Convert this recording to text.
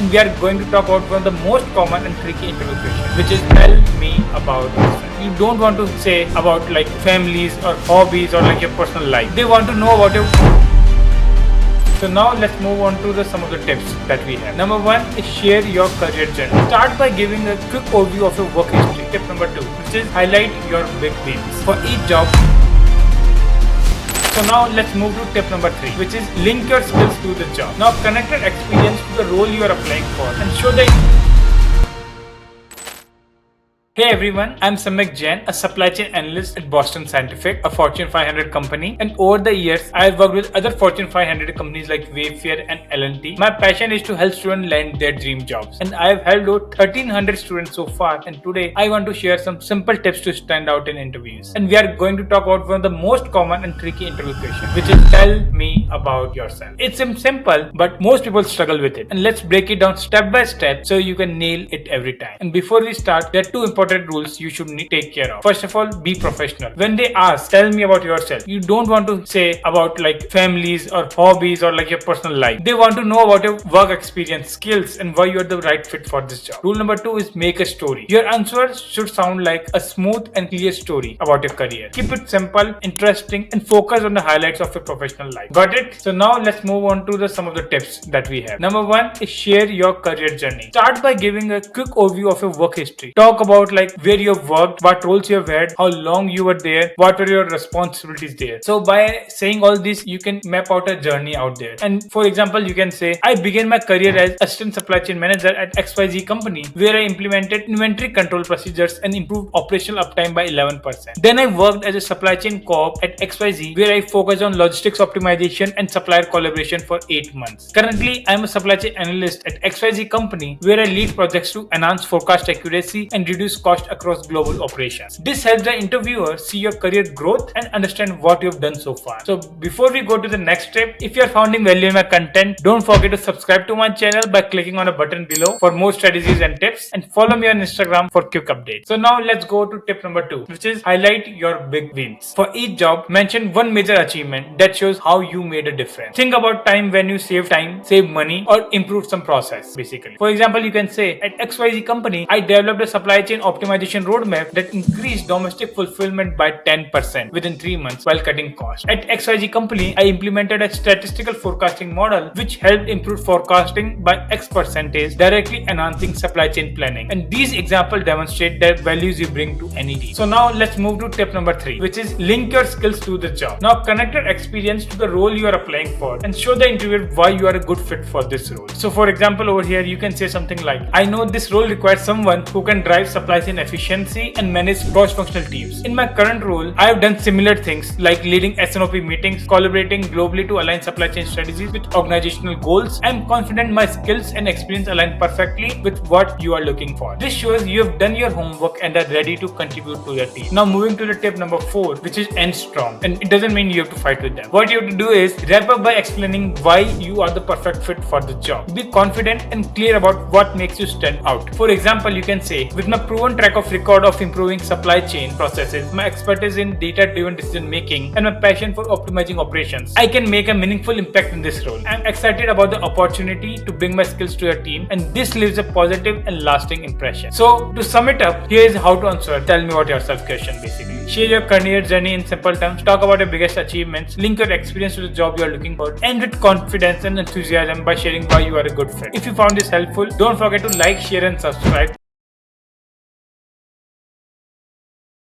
and we are going to talk about one of the most common and tricky interview questions, which is tell me about yourself. You don't want to say about like families or hobbies or like your personal life. They want to know about your. So now let's move on to some of the tips that we have. Number one is share your career journey. Start by giving a quick overview of your work history. Tip number two, which is highlight your big wins for each job. So now let's move to tip number three, which is link your skills to the job. Now connect your experience to the role you are applying for and show the. Hey everyone, I'm Samyak Jain, a supply chain analyst at Boston Scientific, a Fortune 500 company. And over the years, I've worked with other Fortune 500 companies like Wayfair and L&T. My passion is to help students land their dream jobs. And I've helped over 1300 students so far. And today, I want to share some simple tips to stand out in interviews. And we are going to talk about one of the most common and tricky interview questions, which is tell me about yourself. It's simple, but most people struggle with it. And let's break it down step by step so you can nail it every time. And before we start, there are two important rules you should take care of. First of all, be professional. When they ask, tell me about yourself, you don't want to say about like families or hobbies or like your personal life. They want to know about your work experience, skills, and why you're the right fit for this job. Rule number two is make a story. Your answers should sound like a smooth and clear story about your career. Keep it simple, interesting, and focus on the highlights of your professional life. Got it? So now let's move on to some of the tips that we have. Number one is share your career journey. Start by giving a quick overview of your work history. Talk about like where you've worked, what roles you've had, how long you were there, what were your responsibilities there. So by saying all this, you can map out a journey out there. And for example, you can say, I began my career as assistant supply chain manager at XYZ company, where I implemented inventory control procedures and improved operational uptime by 11%. Then I worked as a supply chain co-op at XYZ, where I focused on logistics optimization and supplier collaboration for 8 months. Currently, I am a supply chain analyst at XYZ company, where I lead projects to enhance forecast accuracy and reduce cost across global operations. This helps the interviewer see your career growth and understand what you've done so far. So before we go to the next step, if you're finding value in my content, don't forget to subscribe to my channel by clicking on a button below for more strategies and tips, and follow me on Instagram for quick updates. So now let's go to tip number two, which is highlight your big wins. For each job, mention one major achievement that shows how you made a difference. Think about time when you save time, save money, or improve some process basically. For example, you can say at XYZ company, I developed a supply chain optimization roadmap that increased domestic fulfillment by 10% within 3 months while cutting costs. At XYZ company, I implemented a statistical forecasting model which helped improve forecasting by X percentage, directly enhancing supply chain planning. And these examples demonstrate the values you bring to any team. So now let's move to tip number three, which is link your skills to the job. Now connect your experience to the role you are applying for and show the interviewer why you are a good fit for this role. So for example, over here, you can say something like, I know this role requires someone who can drive supply chain efficiency and manage cross-functional teams. In my current role, I have done similar things like leading SNOP meetings, collaborating globally to align supply chain strategies with organizational goals. I am confident my skills and experience align perfectly with what you are looking for. This shows you have done your homework and are ready to contribute to your team. Now moving to the tip number four, which is end strong. And it doesn't mean you have to fight with them. What you have to do is wrap up by explaining why you are the perfect fit for the job. Be confident and clear about what makes you stand out. For example, you can say, with my proven track record of improving supply chain processes, my expertise in data-driven decision making, and my passion for optimizing operations, I can make a meaningful impact in this role. I'm excited about the opportunity to bring my skills to your team, and this leaves a positive and lasting impression. So to sum it up, here is how to answer tell me about yourself question basically. Share your career journey in simple terms, talk about your biggest achievements, link your experience to the job you are looking for, and with confidence and enthusiasm by sharing why you are a good fit. If you found this helpful, don't forget to like, share, and subscribe.